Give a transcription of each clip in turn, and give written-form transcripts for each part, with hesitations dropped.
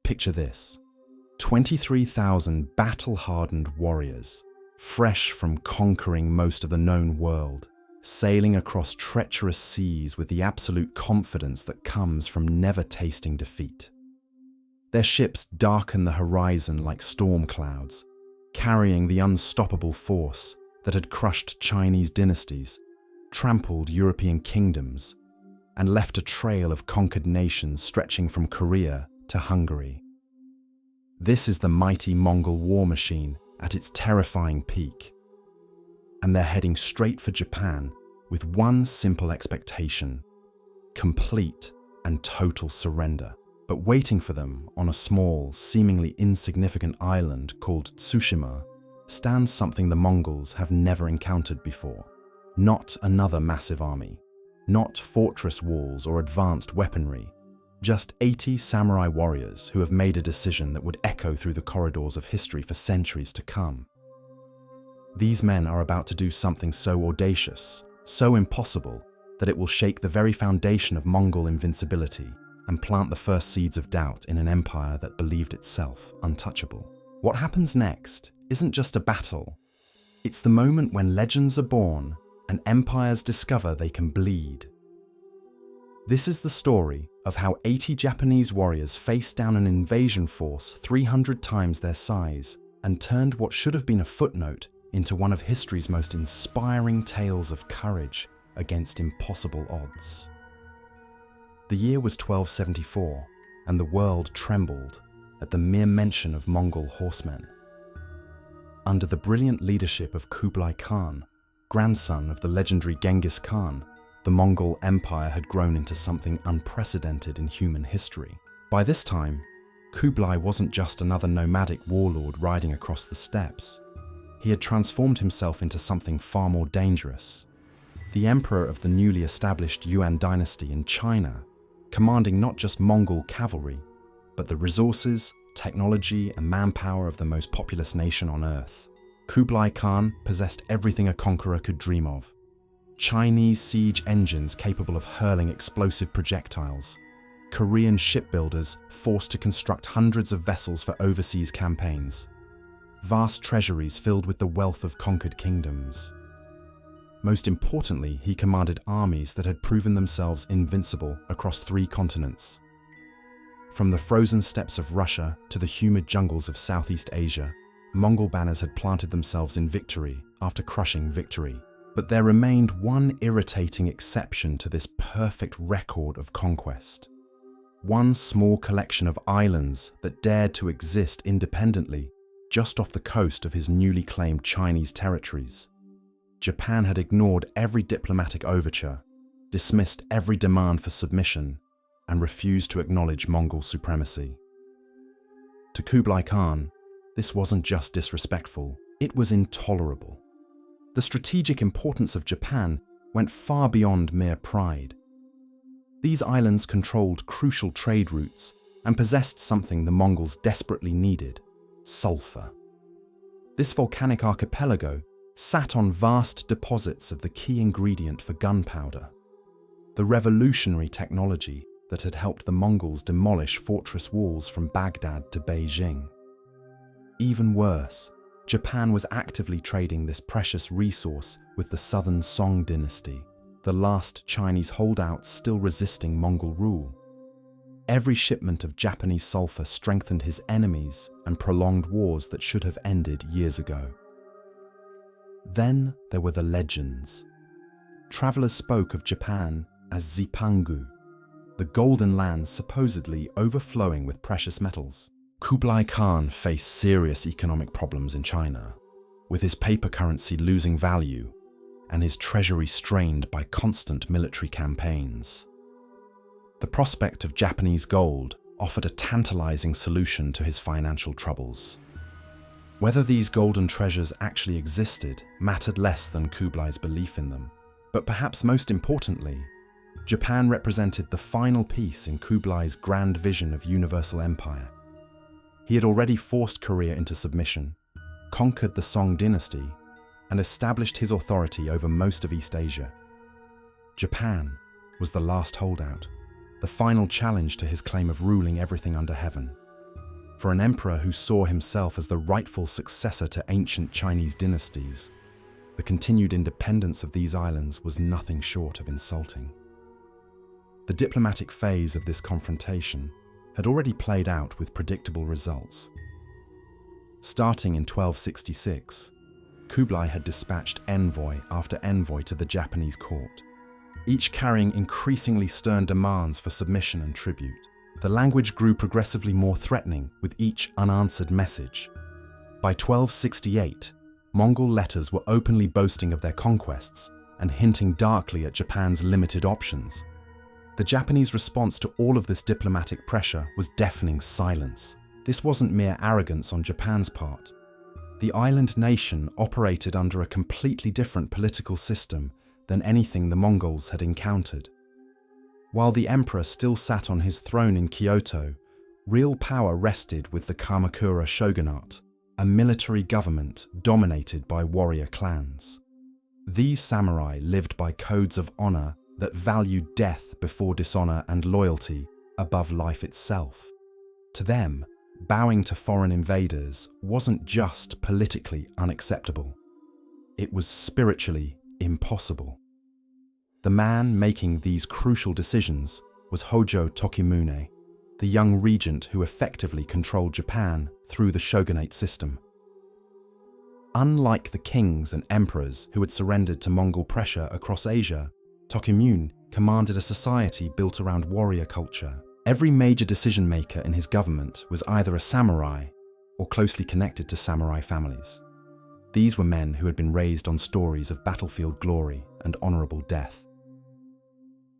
Picture this: 23,000 battle-hardened warriors, fresh from conquering most of the known world, sailing across treacherous seas with the absolute confidence that comes from never tasting defeat. Their ships darken the horizon like storm clouds, carrying the unstoppable force that had crushed Chinese dynasties, trampled European kingdoms, and left a trail of conquered nations stretching from Korea to Hungary. This is the mighty Mongol war machine at its terrifying peak. And they're heading straight for Japan with one simple expectation: complete and total surrender. But waiting for them on a small, seemingly insignificant island called Tsushima stands something the Mongols have never encountered before. Not another massive army, not fortress walls or advanced weaponry, just 80 samurai warriors who have made a decision that would echo through the corridors of history for centuries to come. These men are about to do something so audacious, so impossible, that it will shake the very foundation of Mongol invincibility and plant the first seeds of doubt in an empire that believed itself untouchable. What happens next isn't just a battle. It's the moment when legends are born and empires discover they can bleed. This is the story of how 80 Japanese warriors faced down an invasion force 300 times their size and turned what should have been a footnote into one of history's most inspiring tales of courage against impossible odds. The year was 1274, and the world trembled at the mere mention of Mongol horsemen. Under the brilliant leadership of Kublai Khan, grandson of the legendary Genghis Khan, the Mongol Empire had grown into something unprecedented in human history. By this time, Kublai wasn't just another nomadic warlord riding across the steppes. He had transformed himself into something far more dangerous. The emperor of the newly established Yuan dynasty in China, commanding not just Mongol cavalry, but the resources, technology, and manpower of the most populous nation on earth. Kublai Khan possessed everything a conqueror could dream of. Chinese siege engines capable of hurling explosive projectiles, Korean shipbuilders forced to construct hundreds of vessels for overseas campaigns, vast treasuries filled with the wealth of conquered kingdoms. Most importantly, he commanded armies that had proven themselves invincible across 3 continents. From the frozen steppes of Russia to the humid jungles of Southeast Asia, Mongol banners had planted themselves in victory after crushing victory. But there remained one irritating exception to this perfect record of conquest. One small collection of islands that dared to exist independently just off the coast of his newly claimed Chinese territories. Japan had ignored every diplomatic overture, dismissed every demand for submission, and refused to acknowledge Mongol supremacy. To Kublai Khan, this wasn't just disrespectful, it was intolerable. The strategic importance of Japan went far beyond mere pride. These islands controlled crucial trade routes and possessed something the Mongols desperately needed: sulfur. This volcanic archipelago sat on vast deposits of the key ingredient for gunpowder, the revolutionary technology that had helped the Mongols demolish fortress walls from Baghdad to Beijing. Even worse, Japan was actively trading this precious resource with the southern Song dynasty, the last Chinese holdouts still resisting Mongol rule. Every shipment of Japanese sulfur strengthened his enemies and prolonged wars that should have ended years ago. Then there were the legends. Travelers spoke of Japan as Zipangu, the golden land supposedly overflowing with precious metals. Kublai Khan faced serious economic problems in China, with his paper currency losing value and his treasury strained by constant military campaigns. The prospect of Japanese gold offered a tantalizing solution to his financial troubles. Whether these golden treasures actually existed mattered less than Kublai's belief in them, but perhaps most importantly, Japan represented the final piece in Kublai's grand vision of universal empire. He had already forced Korea into submission, conquered the Song dynasty, and established his authority over most of East Asia. Japan was the last holdout, the final challenge to his claim of ruling everything under heaven. For an emperor who saw himself as the rightful successor to ancient Chinese dynasties, the continued independence of these islands was nothing short of insulting. The diplomatic phase of this confrontation had already played out with predictable results. Starting in 1266, Kublai had dispatched envoy after envoy to the Japanese court, each carrying increasingly stern demands for submission and tribute. The language grew progressively more threatening with each unanswered message. By 1268, Mongol letters were openly boasting of their conquests and hinting darkly at Japan's limited options. The Japanese response to all of this diplomatic pressure was deafening silence. This wasn't mere arrogance on Japan's part. The island nation operated under a completely different political system than anything the Mongols had encountered. While the emperor still sat on his throne in Kyoto, real power rested with the Kamakura shogunate, a military government dominated by warrior clans. These samurai lived by codes of honor that valued death before dishonor and loyalty above life itself. To them, bowing to foreign invaders wasn't just politically unacceptable. It was spiritually impossible. The man making these crucial decisions was Hojo Tokimune, the young regent who effectively controlled Japan through the shogunate system. Unlike the kings and emperors who had surrendered to Mongol pressure across Asia, Tokimune commanded a society built around warrior culture. Every major decision-maker in his government was either a samurai or closely connected to samurai families. These were men who had been raised on stories of battlefield glory and honorable death.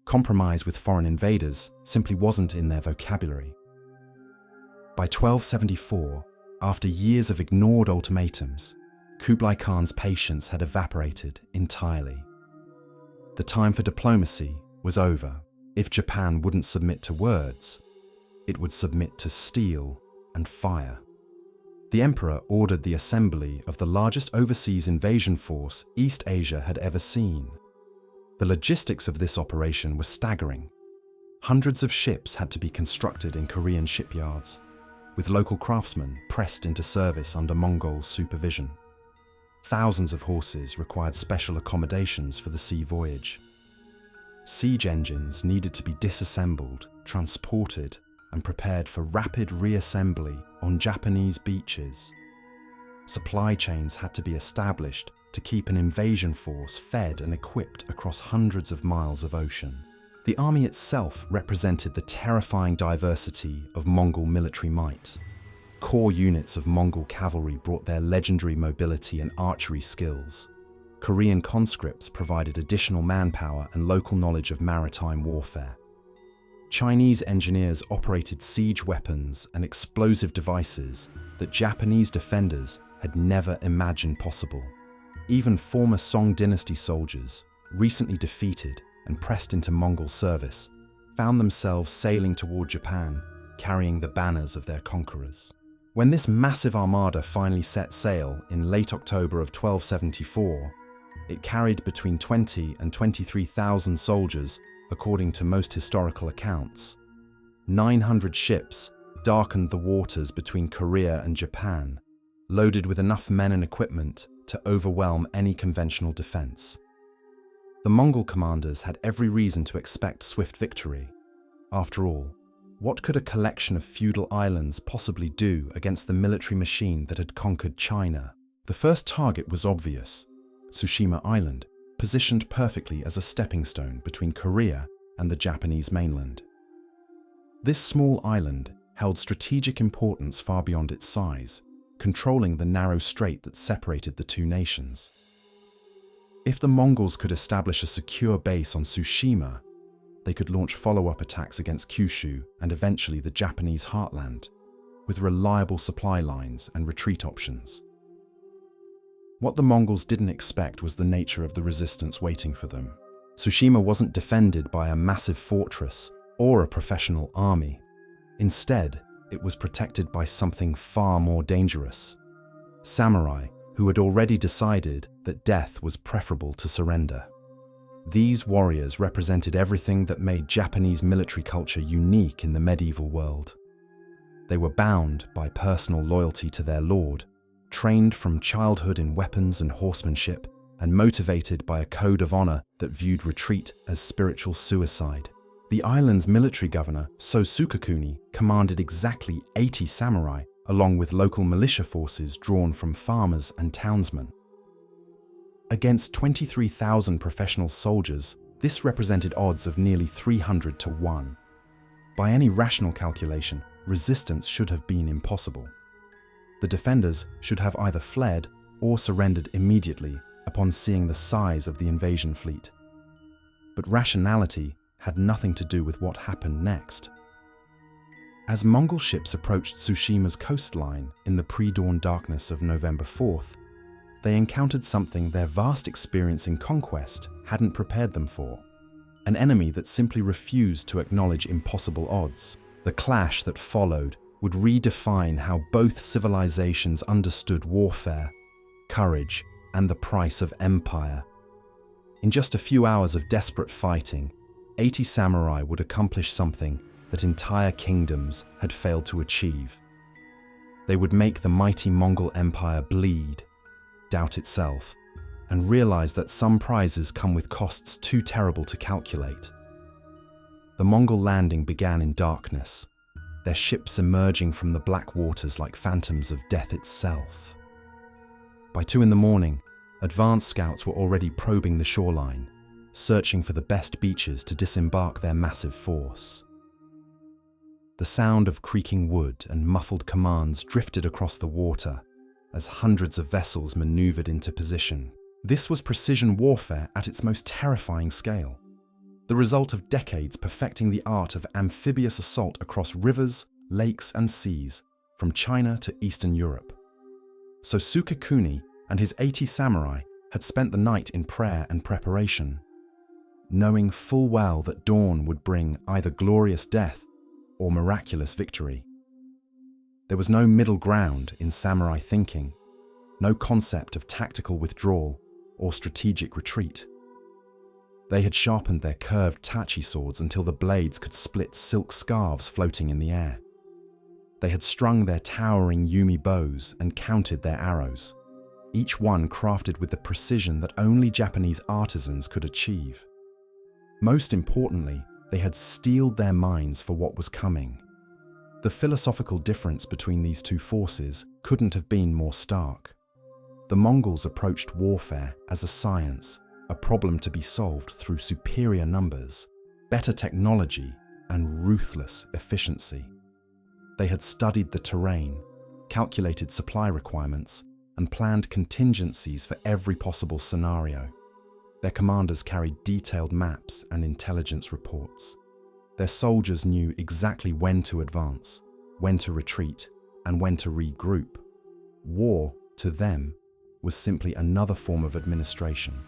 Compromise with foreign invaders simply wasn't in their vocabulary. By 1274, after years of ignored ultimatums, Kublai Khan's patience had evaporated entirely. The time for diplomacy was over. If Japan wouldn't submit to words, it would submit to steel and fire. The emperor ordered the assembly of the largest overseas invasion force East Asia had ever seen. The logistics of this operation were staggering. Hundreds of ships had to be constructed in Korean shipyards, with local craftsmen pressed into service under Mongol supervision. Thousands of horses required special accommodations for the sea voyage. Siege engines needed to be disassembled, transported, and prepared for rapid reassembly on Japanese beaches. Supply chains had to be established to keep an invasion force fed and equipped across hundreds of miles of ocean. The army itself represented the terrifying diversity of Mongol military might. Core units of Mongol cavalry brought their legendary mobility and archery skills. Korean conscripts provided additional manpower and local knowledge of maritime warfare. Chinese engineers operated siege weapons and explosive devices that Japanese defenders had never imagined possible. Even former Song dynasty soldiers, recently defeated and pressed into Mongol service, found themselves sailing toward Japan, carrying the banners of their conquerors. When this massive armada finally set sail in late October of 1274, it carried between 20 and 23,000 soldiers, according to most historical accounts. 900 ships darkened the waters between Korea and Japan, loaded with enough men and equipment to overwhelm any conventional defense. The Mongol commanders had every reason to expect swift victory. After all, what could a collection of feudal islands possibly do against the military machine that had conquered China? The first target was obvious: Tsushima Island, positioned perfectly as a stepping stone between Korea and the Japanese mainland. This small island held strategic importance far beyond its size, controlling the narrow strait that separated the two nations. If the Mongols could establish a secure base on Tsushima, they could launch follow-up attacks against Kyushu and eventually the Japanese heartland, with reliable supply lines and retreat options. What the Mongols didn't expect was the nature of the resistance waiting for them. Tsushima wasn't defended by a massive fortress or a professional army. Instead, it was protected by something far more dangerous: samurai who had already decided that death was preferable to surrender. These warriors represented everything that made Japanese military culture unique in the medieval world. They were bound by personal loyalty to their lord, trained from childhood in weapons and horsemanship, and motivated by a code of honor that viewed retreat as spiritual suicide. The island's military governor, Sosukakuni, commanded exactly 80 samurai, along with local militia forces drawn from farmers and townsmen. Against 23,000 professional soldiers, this represented odds of nearly 300 to 1. By any rational calculation, resistance should have been impossible. The defenders should have either fled or surrendered immediately upon seeing the size of the invasion fleet. But rationality had nothing to do with what happened next. As Mongol ships approached Tsushima's coastline in the pre-dawn darkness of November 4th, they encountered something their vast experience in conquest hadn't prepared them for. An enemy that simply refused to acknowledge impossible odds. The clash that followed would redefine how both civilizations understood warfare, courage, and the price of empire. In just a few hours of desperate fighting, 80 samurai would accomplish something that entire kingdoms had failed to achieve. They would make the mighty Mongol Empire bleed, doubt itself, and realize that some prizes come with costs too terrible to calculate. The Mongol landing began in darkness, their ships emerging from the black waters like phantoms of death itself. By 2 a.m, advance scouts were already probing the shoreline, searching for the best beaches to disembark their massive force. The sound of creaking wood and muffled commands drifted across the water as hundreds of vessels maneuvered into position. This was precision warfare at its most terrifying scale, the result of decades perfecting the art of amphibious assault across rivers, lakes, and seas, from China to Eastern Europe. Sosukakuni and his 80 samurai had spent the night in prayer and preparation, knowing full well that dawn would bring either glorious death or miraculous victory. There was no middle ground in samurai thinking, no concept of tactical withdrawal or strategic retreat. They had sharpened their curved tachi swords until the blades could split silk scarves floating in the air. They had strung their towering yumi bows and counted their arrows, each one crafted with the precision that only Japanese artisans could achieve. Most importantly, they had steeled their minds for what was coming. The philosophical difference between these two forces couldn't have been more stark. The Mongols approached warfare as a science, a problem to be solved through superior numbers, better technology, and ruthless efficiency. They had studied the terrain, calculated supply requirements, and planned contingencies for every possible scenario. Their commanders carried detailed maps and intelligence reports. Their soldiers knew exactly when to advance, when to retreat, and when to regroup. War, to them, was simply another form of administration,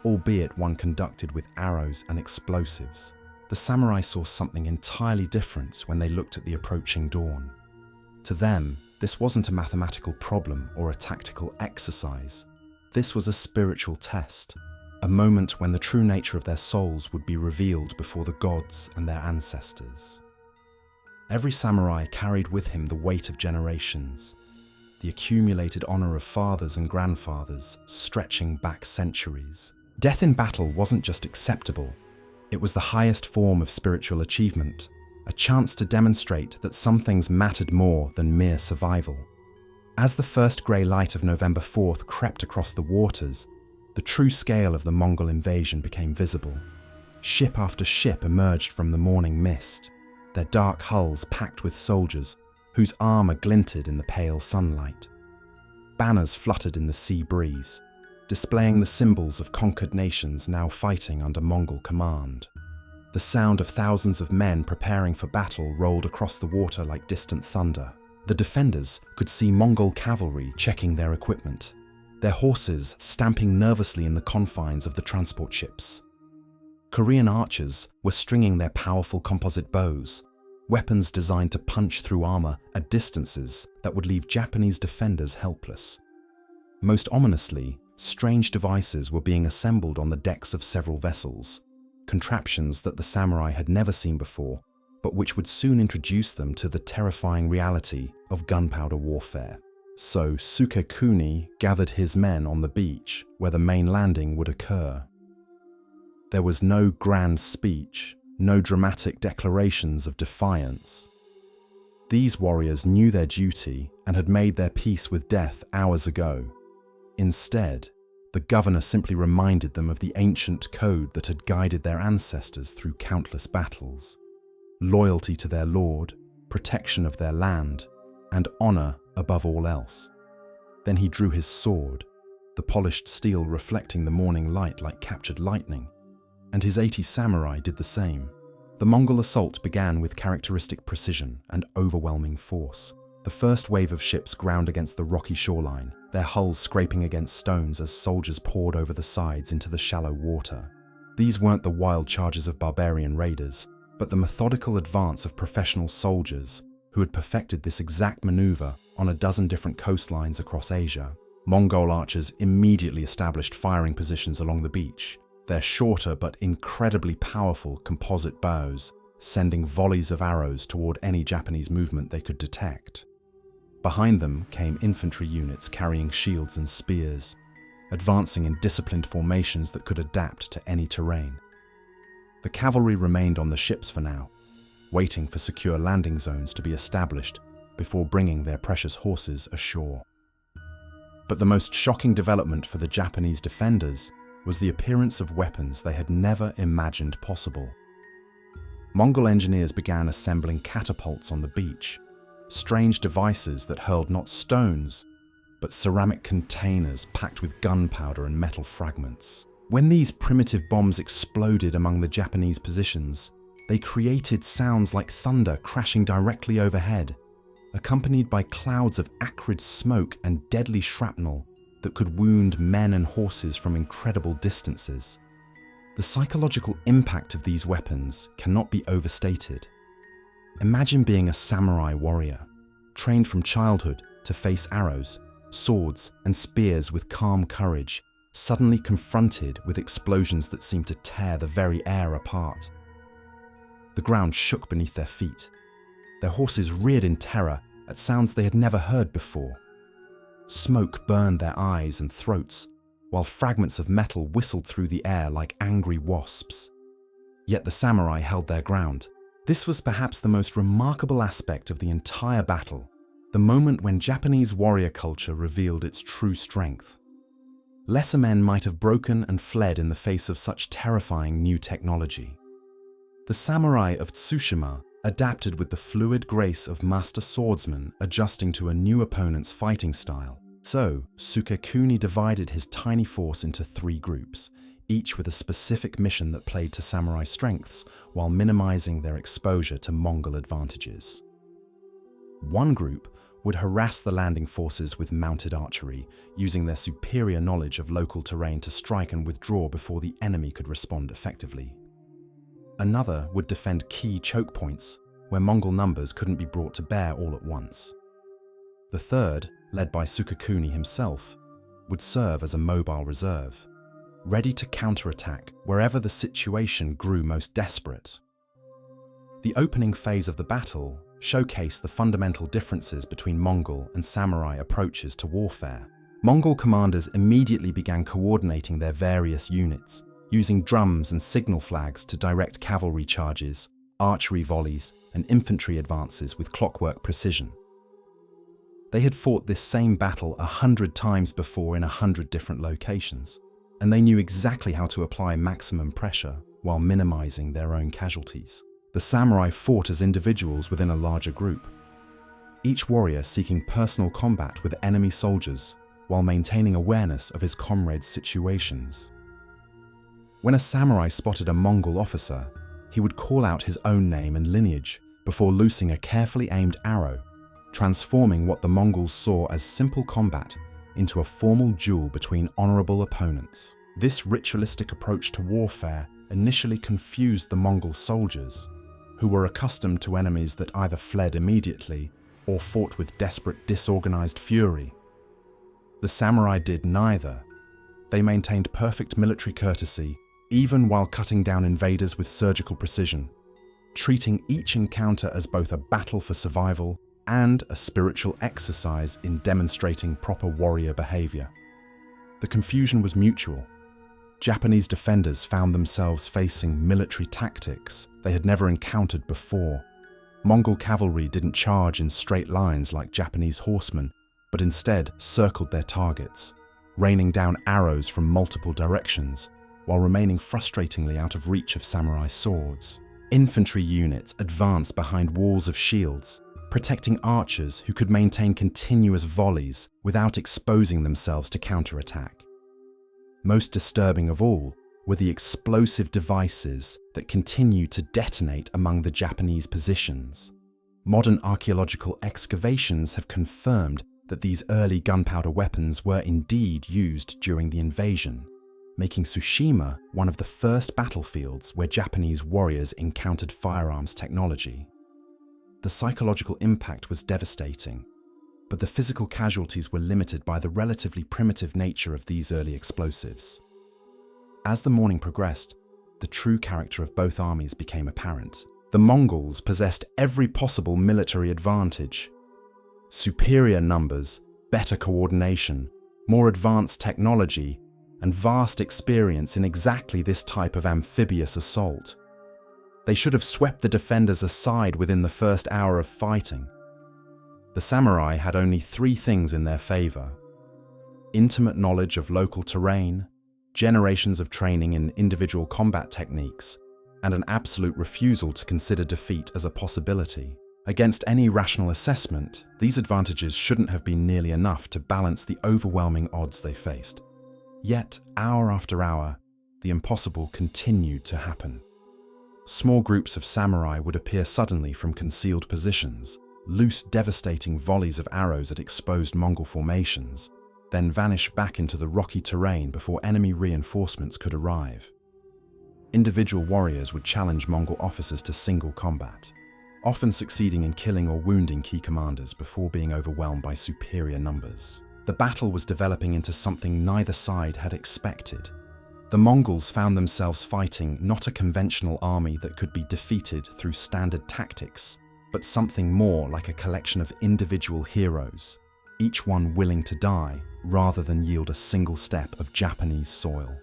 albeit one conducted with arrows and explosives. The samurai saw something entirely different when they looked at the approaching dawn. To them, this wasn't a mathematical problem or a tactical exercise. This was a spiritual test, a moment when the true nature of their souls would be revealed before the gods and their ancestors. Every samurai carried with him the weight of generations, the accumulated honor of fathers and grandfathers stretching back centuries. Death in battle wasn't just acceptable, it was the highest form of spiritual achievement, a chance to demonstrate that some things mattered more than mere survival. As the first grey light of November 4th crept across the waters, the true scale of the Mongol invasion became visible. Ship after ship emerged from the morning mist, their dark hulls packed with soldiers whose armor glinted in the pale sunlight. Banners fluttered in the sea breeze, displaying the symbols of conquered nations now fighting under Mongol command. The sound of thousands of men preparing for battle rolled across the water like distant thunder. The defenders could see Mongol cavalry checking their equipment, their horses stamping nervously in the confines of the transport ships. Korean archers were stringing their powerful composite bows, weapons designed to punch through armor at distances that would leave Japanese defenders helpless. Most ominously, strange devices were being assembled on the decks of several vessels, contraptions that the samurai had never seen before, but which would soon introduce them to the terrifying reality of gunpowder warfare. So Sukekuni gathered his men on the beach where the main landing would occur. There was no grand speech, no dramatic declarations of defiance. These warriors knew their duty and had made their peace with death hours ago. Instead, the governor simply reminded them of the ancient code that had guided their ancestors through countless battles: loyalty to their lord, protection of their land, and honor above all else. Then he drew his sword, the polished steel reflecting the morning light like captured lightning, and his 80 samurai did the same. The Mongol assault began with characteristic precision and overwhelming force. The first wave of ships ground against the rocky shoreline, their hulls scraping against stones as soldiers poured over the sides into the shallow water. These weren't the wild charges of barbarian raiders, but the methodical advance of professional soldiers who had perfected this exact maneuver on a dozen different coastlines across Asia. Mongol archers immediately established firing positions along the beach, their shorter but incredibly powerful composite bows sending volleys of arrows toward any Japanese movement they could detect. Behind them came infantry units carrying shields and spears, advancing in disciplined formations that could adapt to any terrain. The cavalry remained on the ships for now, waiting for secure landing zones to be established before bringing their precious horses ashore. But the most shocking development for the Japanese defenders was the appearance of weapons they had never imagined possible. Mongol engineers began assembling catapults on the beach, strange devices that hurled not stones, but ceramic containers packed with gunpowder and metal fragments. When these primitive bombs exploded among the Japanese positions, they created sounds like thunder crashing directly overhead, accompanied by clouds of acrid smoke and deadly shrapnel that could wound men and horses from incredible distances. The psychological impact of these weapons cannot be overstated. Imagine being a samurai warrior, trained from childhood to face arrows, swords, and spears with calm courage, suddenly confronted with explosions that seemed to tear the very air apart. The ground shook beneath their feet. Their horses reared in terror at sounds they had never heard before. Smoke burned their eyes and throats, while fragments of metal whistled through the air like angry wasps. Yet the samurai held their ground. This was perhaps the most remarkable aspect of the entire battle, the moment when Japanese warrior culture revealed its true strength. Lesser men might have broken and fled in the face of such terrifying new technology. The samurai of Tsushima adapted with the fluid grace of master swordsmen adjusting to a new opponent's fighting style. So, Sukekuni divided his tiny force into 3 groups, each with a specific mission that played to samurai strengths while minimizing their exposure to Mongol advantages. One group would harass the landing forces with mounted archery, using their superior knowledge of local terrain to strike and withdraw before the enemy could respond effectively. Another would defend key choke points where Mongol numbers couldn't be brought to bear all at once. The third, led by Sukekuni himself, would serve as a mobile reserve, ready to counterattack wherever the situation grew most desperate. The opening phase of the battle showcased the fundamental differences between Mongol and samurai approaches to warfare. Mongol commanders immediately began coordinating their various units, using drums and signal flags to direct cavalry charges, archery volleys, and infantry advances with clockwork precision. They had fought this same battle 100 times before in 100 different locations, and they knew exactly how to apply maximum pressure while minimizing their own casualties. The samurai fought as individuals within a larger group, each warrior seeking personal combat with enemy soldiers while maintaining awareness of his comrades' situations. When a samurai spotted a Mongol officer, he would call out his own name and lineage before loosing a carefully aimed arrow, transforming what the Mongols saw as simple combat into a formal duel between honorable opponents. This ritualistic approach to warfare initially confused the Mongol soldiers, who were accustomed to enemies that either fled immediately or fought with desperate, disorganized fury. The samurai did neither. They maintained perfect military courtesy, even while cutting down invaders with surgical precision. treating each encounter as both a battle for survival and a spiritual exercise in demonstrating proper warrior behavior. The confusion was mutual. Japanese defenders found themselves facing military tactics they had never encountered before. Mongol cavalry didn't charge in straight lines like Japanese horsemen, but instead circled their targets, raining down arrows from multiple directions, while remaining frustratingly out of reach of samurai swords. Infantry units advanced behind walls of shields, protecting archers who could maintain continuous volleys without exposing themselves to counterattack. Most disturbing of all were the explosive devices that continued to detonate among the Japanese positions. Modern archaeological excavations have confirmed that these early gunpowder weapons were indeed used during the invasion, making Tsushima one of the first battlefields where Japanese warriors encountered firearms technology. The psychological impact was devastating, but the physical casualties were limited by the relatively primitive nature of these early explosives. As the morning progressed, the true character of both armies became apparent. The Mongols possessed every possible military advantage: superior numbers, better coordination, more advanced technology, and vast experience in exactly this type of amphibious assault. They should have swept the defenders aside within the first hour of fighting. The samurai had only three things in their favor: intimate knowledge of local terrain, generations of training in individual combat techniques, and an absolute refusal to consider defeat as a possibility. Against any rational assessment, these advantages shouldn't have been nearly enough to balance the overwhelming odds they faced. Yet, hour after hour, the impossible continued to happen. Small groups of samurai would appear suddenly from concealed positions, loose devastating volleys of arrows at exposed Mongol formations, then vanish back into the rocky terrain before enemy reinforcements could arrive. Individual warriors would challenge Mongol officers to single combat, often succeeding in killing or wounding key commanders before being overwhelmed by superior numbers. The battle was developing into something neither side had expected. The Mongols found themselves fighting not a conventional army that could be defeated through standard tactics, but something more like a collection of individual heroes, each one willing to die rather than yield a single step of Japanese soil.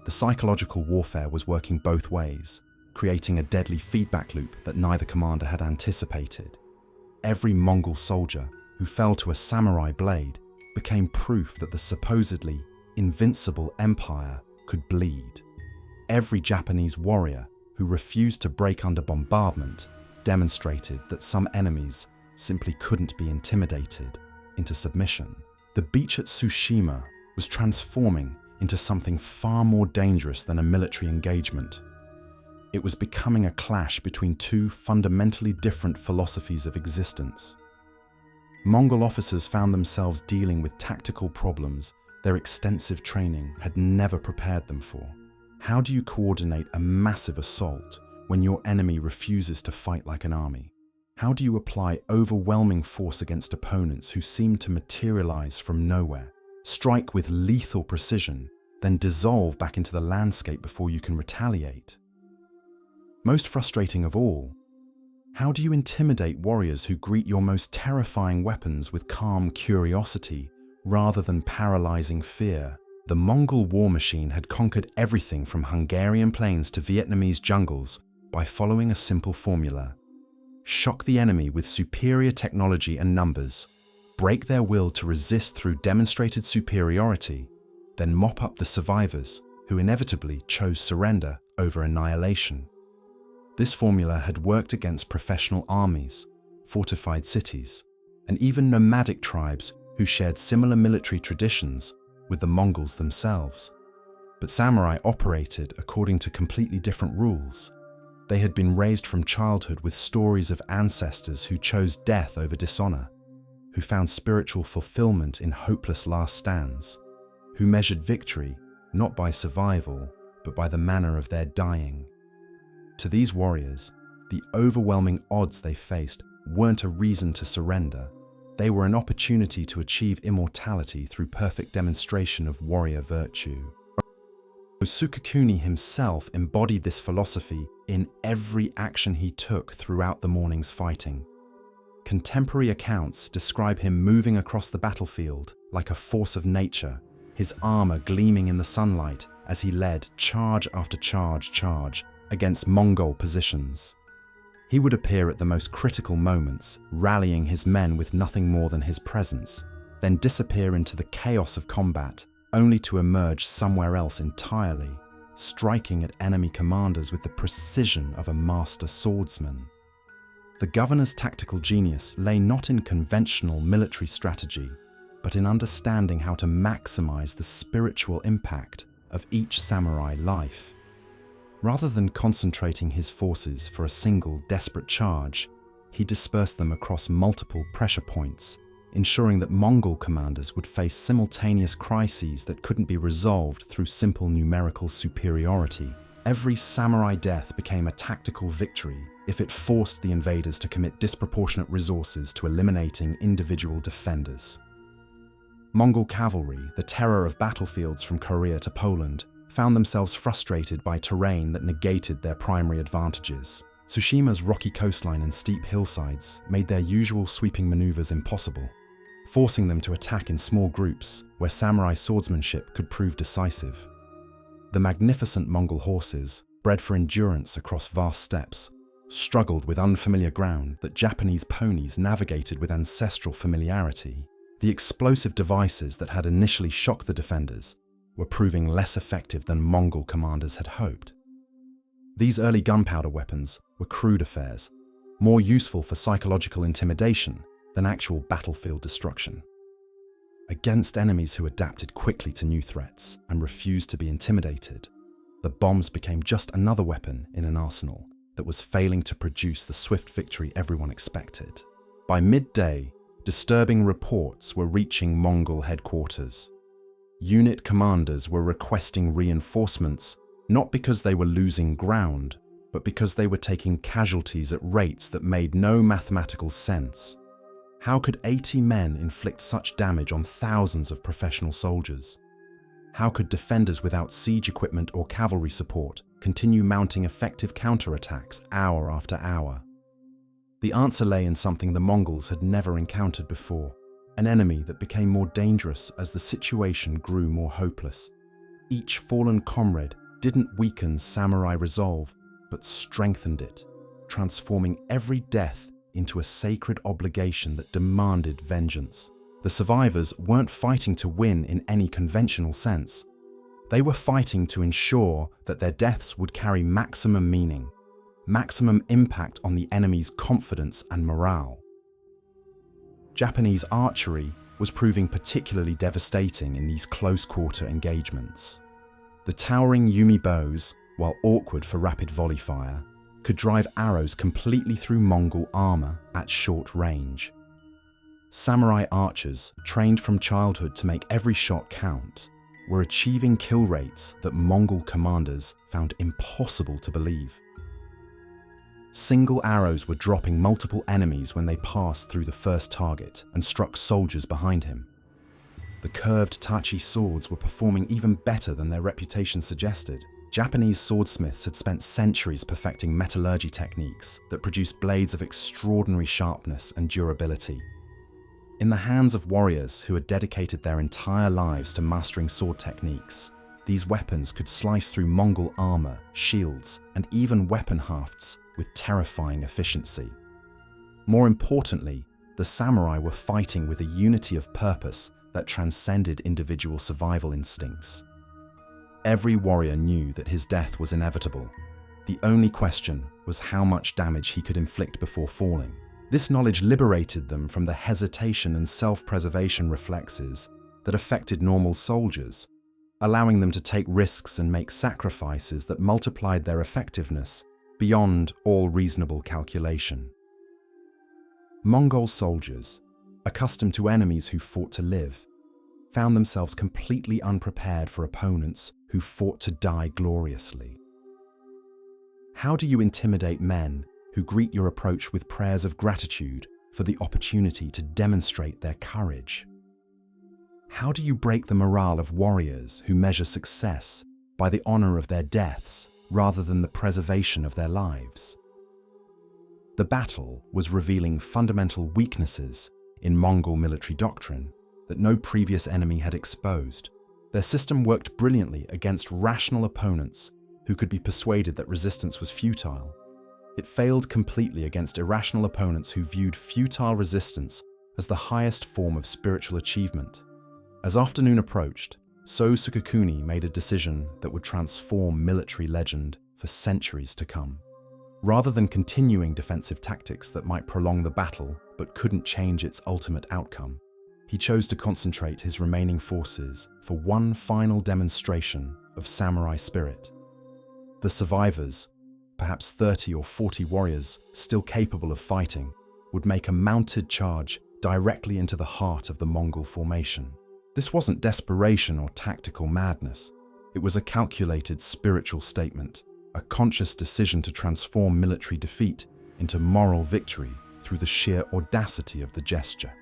The psychological warfare was working both ways, creating a deadly feedback loop that neither commander had anticipated. Every Mongol soldier who fell to a samurai blade became proof that the supposedly invincible empire could bleed. Every Japanese warrior who refused to break under bombardment demonstrated that some enemies simply couldn't be intimidated into submission. The beach at Tsushima was transforming into something far more dangerous than a military engagement. It was becoming a clash between two fundamentally different philosophies of existence. Mongol officers found themselves dealing with tactical problems their extensive training had never prepared them for. How do you coordinate a massive assault when your enemy refuses to fight like an army? How do you apply overwhelming force against opponents who seem to materialize from nowhere, strike with lethal precision, then dissolve back into the landscape before you can retaliate? Most frustrating of all, how do you intimidate warriors who greet your most terrifying weapons with calm curiosity rather than paralyzing fear? The Mongol war machine had conquered everything from Hungarian plains to Vietnamese jungles by following a simple formula: shock the enemy with superior technology and numbers, break their will to resist through demonstrated superiority, then mop up the survivors who inevitably chose surrender over annihilation. This formula had worked against professional armies, fortified cities, and even nomadic tribes who shared similar military traditions with the Mongols themselves. But samurai operated according to completely different rules. They had been raised from childhood with stories of ancestors who chose death over dishonor, who found spiritual fulfillment in hopeless last stands, who measured victory not by survival, but by the manner of their dying. To these warriors, the overwhelming odds they faced weren't a reason to surrender. They were an opportunity to achieve immortality through perfect demonstration of warrior virtue. Sukekuni himself embodied this philosophy in every action he took throughout the morning's fighting. Contemporary accounts describe him moving across the battlefield like a force of nature, his armor gleaming in the sunlight as he led charge after charge against Mongol positions. He would appear at the most critical moments, rallying his men with nothing more than his presence, then disappear into the chaos of combat, only to emerge somewhere else entirely, striking at enemy commanders with the precision of a master swordsman. The governor's tactical genius lay not in conventional military strategy, but in understanding how to maximize the spiritual impact of each samurai life. Rather than concentrating his forces for a single desperate charge, he dispersed them across multiple pressure points, ensuring that Mongol commanders would face simultaneous crises that couldn't be resolved through simple numerical superiority. Every samurai death became a tactical victory if it forced the invaders to commit disproportionate resources to eliminating individual defenders. Mongol cavalry, the terror of battlefields from Korea to Poland, found themselves frustrated by terrain that negated their primary advantages. Tsushima's rocky coastline and steep hillsides made their usual sweeping maneuvers impossible, forcing them to attack in small groups where samurai swordsmanship could prove decisive. The magnificent Mongol horses, bred for endurance across vast steppes, struggled with unfamiliar ground that Japanese ponies navigated with ancestral familiarity. The explosive devices that had initially shocked the defenders were proving less effective than Mongol commanders had hoped. These early gunpowder weapons were crude affairs, more useful for psychological intimidation than actual battlefield destruction. Against enemies who adapted quickly to new threats and refused to be intimidated, the bombs became just another weapon in an arsenal that was failing to produce the swift victory everyone expected. By midday, disturbing reports were reaching Mongol headquarters. Unit commanders were requesting reinforcements not because they were losing ground, but because they were taking casualties at rates that made no mathematical sense. How could 80 men inflict such damage on thousands of professional soldiers? How could defenders without siege equipment or cavalry support continue mounting effective counterattacks hour after hour? The answer lay in something the Mongols had never encountered before, an enemy that became more dangerous as the situation grew more hopeless. Each fallen comrade didn't weaken samurai resolve, but strengthened it, transforming every death into a sacred obligation that demanded vengeance. The survivors weren't fighting to win in any conventional sense. They were fighting to ensure that their deaths would carry maximum meaning, maximum impact on the enemy's confidence and morale. Japanese archery was proving particularly devastating in these close-quarter engagements. The towering Yumi bows, while awkward for rapid volley fire, could drive arrows completely through Mongol armor at short range. Samurai archers, trained from childhood to make every shot count, were achieving kill rates that Mongol commanders found impossible to believe. Single arrows were dropping multiple enemies when they passed through the first target and struck soldiers behind him. The curved Tachi swords were performing even better than their reputation suggested. Japanese swordsmiths had spent centuries perfecting metallurgy techniques that produced blades of extraordinary sharpness and durability. In the hands of warriors who had dedicated their entire lives to mastering sword techniques, these weapons could slice through Mongol armor, shields, and even weapon hafts with terrifying efficiency. More importantly, the samurai were fighting with a unity of purpose that transcended individual survival instincts. Every warrior knew that his death was inevitable. The only question was how much damage he could inflict before falling. This knowledge liberated them from the hesitation and self-preservation reflexes that affected normal soldiers, allowing them to take risks and make sacrifices that multiplied their effectiveness beyond all reasonable calculation. Mongol soldiers, accustomed to enemies who fought to live, found themselves completely unprepared for opponents who fought to die gloriously. How do you intimidate men who greet your approach with prayers of gratitude for the opportunity to demonstrate their courage? How do you break the morale of warriors who measure success by the honor of their deaths rather than the preservation of their lives. The battle was revealing fundamental weaknesses in Mongol military doctrine that no previous enemy had exposed. Their system worked brilliantly against rational opponents who could be persuaded that resistance was futile. It failed completely against irrational opponents who viewed futile resistance as the highest form of spiritual achievement. As afternoon approached, So Sukekuni made a decision that would transform military legend for centuries to come. Rather than continuing defensive tactics that might prolong the battle but couldn't change its ultimate outcome, he chose to concentrate his remaining forces for one final demonstration of samurai spirit. The survivors, perhaps 30 or 40 warriors still capable of fighting, would make a mounted charge directly into the heart of the Mongol formation. This wasn't desperation or tactical madness. It was a calculated spiritual statement, a conscious decision to transform military defeat into moral victory through the sheer audacity of the gesture.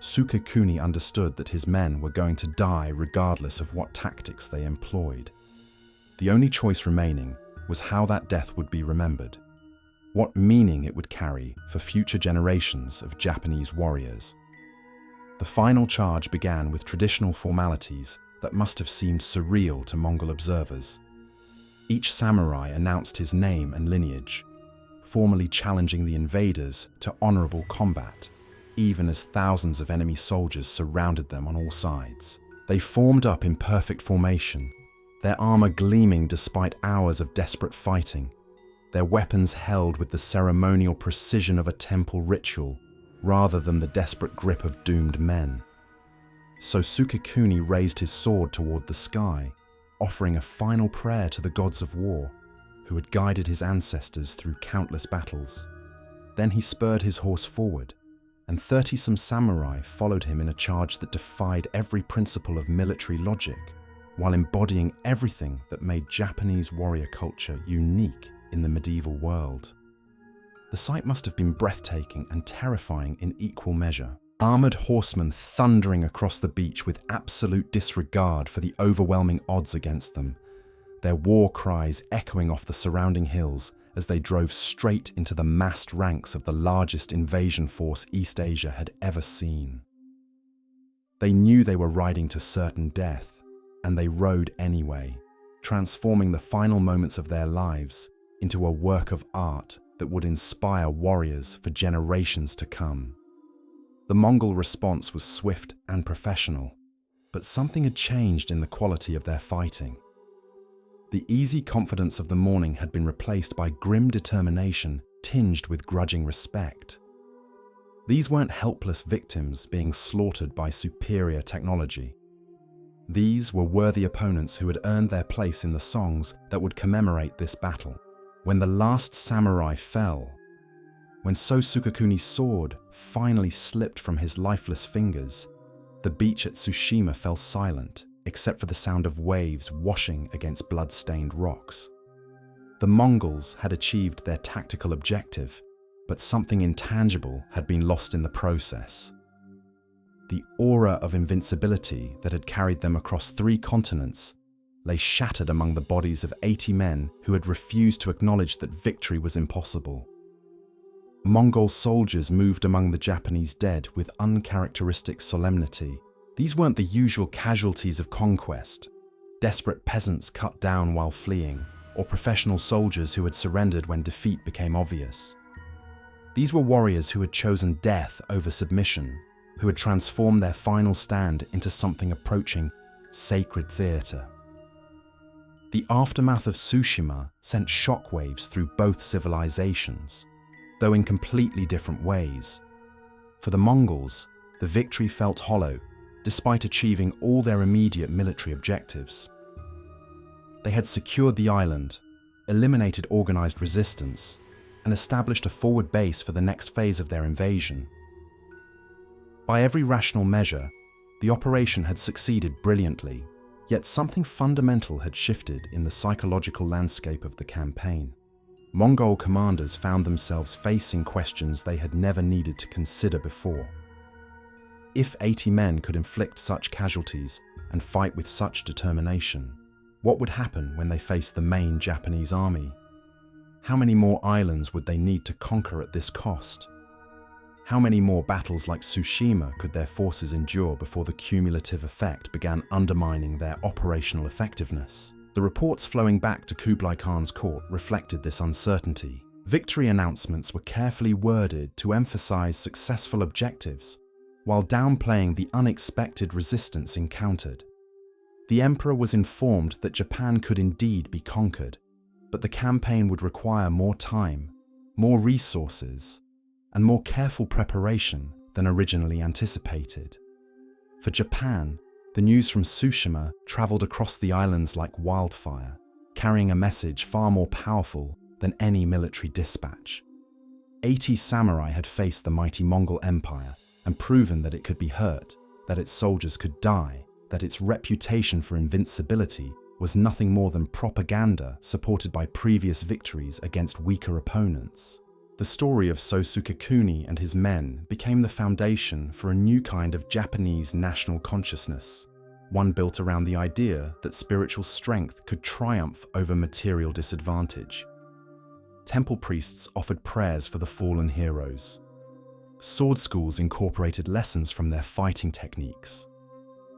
Sukekuni understood that his men were going to die regardless of what tactics they employed. The only choice remaining was how that death would be remembered, what meaning it would carry for future generations of Japanese warriors. The final charge began with traditional formalities that must have seemed surreal to Mongol observers. Each samurai announced his name and lineage, formally challenging the invaders to honorable combat, even as thousands of enemy soldiers surrounded them on all sides. They formed up in perfect formation, their armor gleaming despite hours of desperate fighting, their weapons held with the ceremonial precision of a temple ritual rather than the desperate grip of doomed men. So Sukekuni raised his sword toward the sky, offering a final prayer to the gods of war, who had guided his ancestors through countless battles. Then he spurred his horse forward, and 30-some samurai followed him in a charge that defied every principle of military logic, while embodying everything that made Japanese warrior culture unique in the medieval world. The sight must have been breathtaking and terrifying in equal measure. Armored horsemen thundering across the beach with absolute disregard for the overwhelming odds against them, their war cries echoing off the surrounding hills as they drove straight into the massed ranks of the largest invasion force East Asia had ever seen. They knew they were riding to certain death, and they rode anyway, transforming the final moments of their lives into a work of art that would inspire warriors for generations to come. The Mongol response was swift and professional, but something had changed in the quality of their fighting. The easy confidence of the morning had been replaced by grim determination tinged with grudging respect. These weren't helpless victims being slaughtered by superior technology. These were worthy opponents who had earned their place in the songs that would commemorate this battle. When the last samurai fell, when So Sukekuni's sword finally slipped from his lifeless fingers, the beach at Tsushima fell silent, except for the sound of waves washing against blood-stained rocks. The Mongols had achieved their tactical objective, but something intangible had been lost in the process. The aura of invincibility that had carried them across 3 continents lay shattered among the bodies of 80 men who had refused to acknowledge that victory was impossible. Mongol soldiers moved among the Japanese dead with uncharacteristic solemnity. These weren't the usual casualties of conquest, desperate peasants cut down while fleeing, or professional soldiers who had surrendered when defeat became obvious. These were warriors who had chosen death over submission, who had transformed their final stand into something approaching sacred theater. The aftermath of Tsushima sent shockwaves through both civilizations, though in completely different ways. For the Mongols, the victory felt hollow, despite achieving all their immediate military objectives. They had secured the island, eliminated organized resistance, and established a forward base for the next phase of their invasion. By every rational measure, the operation had succeeded brilliantly, yet something fundamental had shifted in the psychological landscape of the campaign. Mongol commanders found themselves facing questions they had never needed to consider before. If 80 men could inflict such casualties and fight with such determination, What would happen when they faced the main Japanese army? How many more islands would they need to conquer at this cost? How many more battles like Tsushima could their forces endure before the cumulative effect began undermining their operational effectiveness? The reports flowing back to Kublai Khan's court reflected this uncertainty. Victory announcements were carefully worded to emphasize successful objectives, while downplaying the unexpected resistance encountered. The emperor was informed that Japan could indeed be conquered, but the campaign would require more time, more resources, and more careful preparation than originally anticipated. For Japan, the news from Tsushima traveled across the islands like wildfire, carrying a message far more powerful than any military dispatch. 80 samurai had faced the mighty Mongol Empire and proven that it could be hurt, that its soldiers could die, that its reputation for invincibility was nothing more than propaganda supported by previous victories against weaker opponents. The story of So Sukekuni and his men became the foundation for a new kind of Japanese national consciousness, one built around the idea that spiritual strength could triumph over material disadvantage. Temple priests offered prayers for the fallen heroes. Sword schools incorporated lessons from their fighting techniques.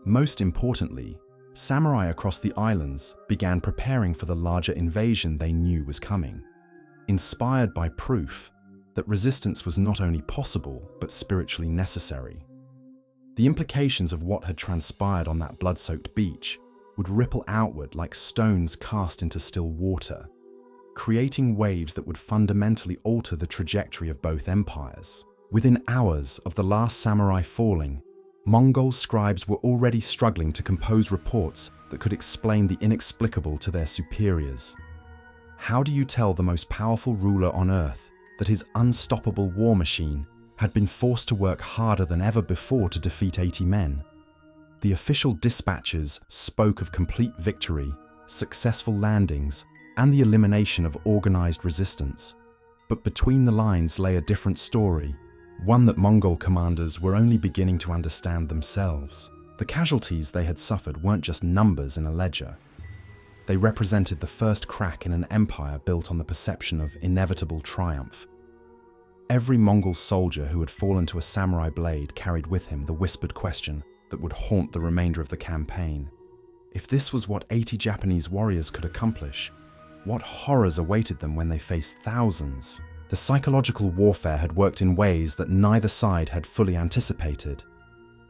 Most importantly, samurai across the islands began preparing for the larger invasion they knew was coming, inspired by proof that resistance was not only possible but spiritually necessary. The implications of what had transpired on that blood-soaked beach would ripple outward like stones cast into still water, creating waves that would fundamentally alter the trajectory of both empires. Within hours of the last samurai falling, Mongol scribes were already struggling to compose reports that could explain the inexplicable to their superiors. How do you tell the most powerful ruler on earth that his unstoppable war machine had been forced to work harder than ever before to defeat 80 men? The official dispatches spoke of complete victory, successful landings, and the elimination of organized resistance. But between the lines lay a different story, one that Mongol commanders were only beginning to understand themselves. The casualties they had suffered weren't just numbers in a ledger. They represented the first crack in an empire built on the perception of inevitable triumph. Every Mongol soldier who had fallen to a samurai blade carried with him the whispered question that would haunt the remainder of the campaign. If this was what 80 Japanese warriors could accomplish, what horrors awaited them when they faced thousands? The psychological warfare had worked in ways that neither side had fully anticipated.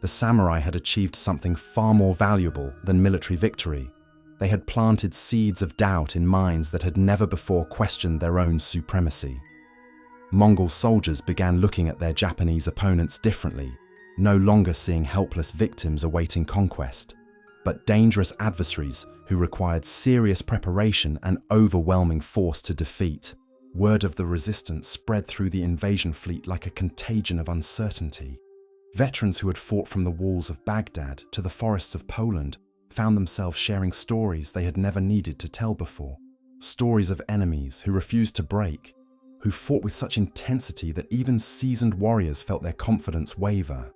The samurai had achieved something far more valuable than military victory. They had planted seeds of doubt in minds that had never before questioned their own supremacy. Mongol soldiers began looking at their Japanese opponents differently, no longer seeing helpless victims awaiting conquest, but dangerous adversaries who required serious preparation and overwhelming force to defeat. Word of the resistance spread through the invasion fleet like a contagion of uncertainty. Veterans who had fought from the walls of Baghdad to the forests of Poland found themselves sharing stories they had never needed to tell before. Stories of enemies who refused to break, who fought with such intensity that even seasoned warriors felt their confidence waver.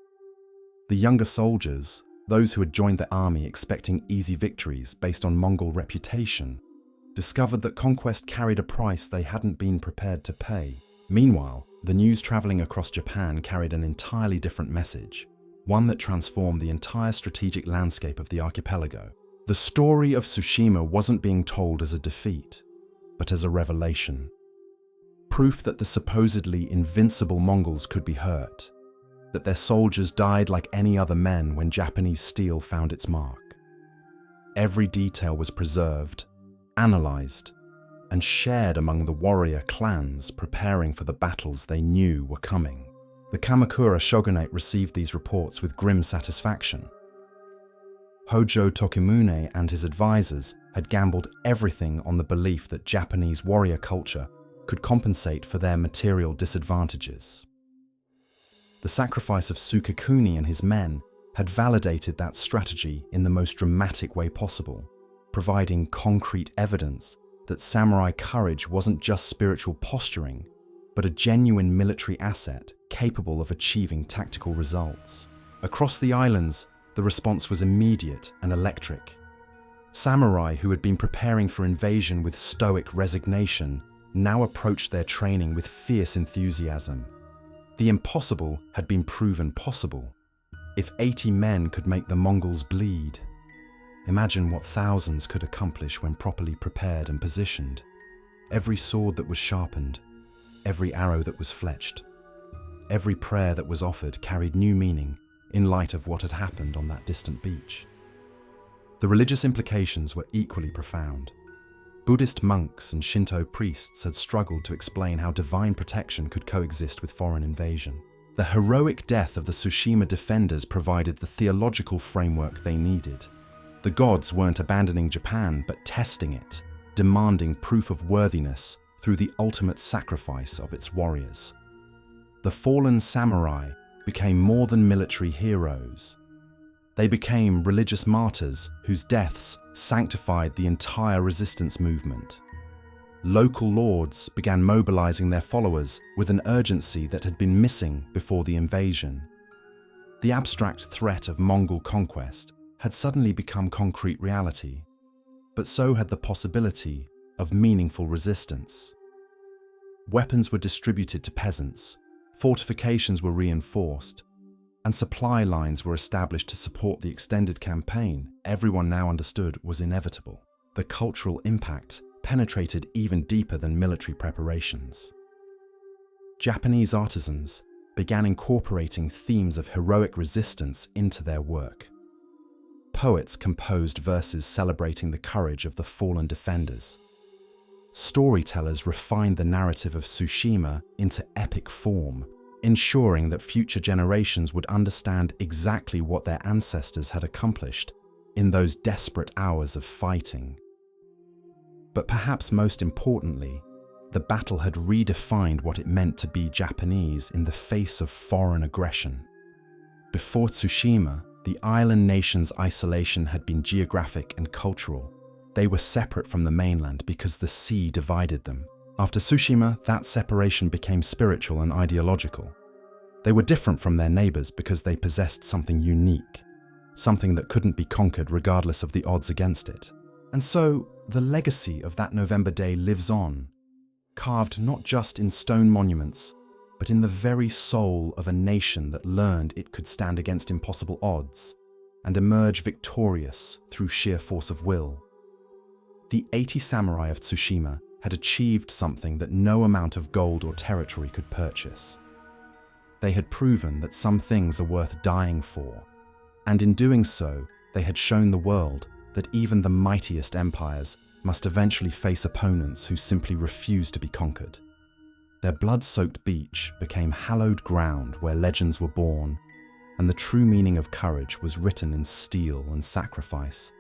The younger soldiers, those who had joined the army expecting easy victories based on Mongol reputation, discovered that conquest carried a price they hadn't been prepared to pay. Meanwhile, the news traveling across Japan carried an entirely different message, one that transformed the entire strategic landscape of the archipelago. The story of Tsushima wasn't being told as a defeat, but as a revelation. Proof that the supposedly invincible Mongols could be hurt, that their soldiers died like any other men when Japanese steel found its mark. Every detail was preserved, analyzed, and shared among the warrior clans preparing for the battles they knew were coming. The Kamakura shogunate received these reports with grim satisfaction. Hojo Tokimune and his advisors had gambled everything on the belief that Japanese warrior culture could compensate for their material disadvantages. The sacrifice of Sukekuni and his men had validated that strategy in the most dramatic way possible, providing concrete evidence that samurai courage wasn't just spiritual posturing, but a genuine military asset capable of achieving tactical results. Across the islands, the response was immediate and electric. Samurai who had been preparing for invasion with stoic resignation now approached their training with fierce enthusiasm. The impossible had been proven possible. If 80 men could make the Mongols bleed, imagine what thousands could accomplish when properly prepared and positioned. Every sword that was sharpened, every arrow that was fletched, every prayer that was offered carried new meaning in light of what had happened on that distant beach. The religious implications were equally profound. Buddhist monks and Shinto priests had struggled to explain how divine protection could coexist with foreign invasion. The heroic death of the Tsushima defenders provided the theological framework they needed. The gods weren't abandoning Japan, but testing it, demanding proof of worthiness through the ultimate sacrifice of its warriors. The fallen samurai became more than military heroes. They became religious martyrs whose deaths sanctified the entire resistance movement. Local lords began mobilizing their followers with an urgency that had been missing before the invasion. The abstract threat of Mongol conquest had suddenly become concrete reality, but so had the possibility of meaningful resistance. Weapons were distributed to peasants, fortifications were reinforced, and supply lines were established to support the extended campaign everyone now understood was inevitable. The cultural impact penetrated even deeper than military preparations. Japanese artisans began incorporating themes of heroic resistance into their work. Poets composed verses celebrating the courage of the fallen defenders. Storytellers refined the narrative of Tsushima into epic form, ensuring that future generations would understand exactly what their ancestors had accomplished in those desperate hours of fighting. But perhaps most importantly, the battle had redefined what it meant to be Japanese in the face of foreign aggression. Before Tsushima, the island nation's isolation had been geographic and cultural. They were separate from the mainland because the sea divided them. After Tsushima, that separation became spiritual and ideological. They were different from their neighbors because they possessed something unique, something that couldn't be conquered regardless of the odds against it. And so, the legacy of that November day lives on, carved not just in stone monuments, but in the very soul of a nation that learned it could stand against impossible odds and emerge victorious through sheer force of will. The 80 samurai of Tsushima had achieved something that no amount of gold or territory could purchase. They had proven that some things are worth dying for, and in doing so, they had shown the world that even the mightiest empires must eventually face opponents who simply refuse to be conquered. Their blood-soaked beach became hallowed ground where legends were born, and the true meaning of courage was written in steel and sacrifice.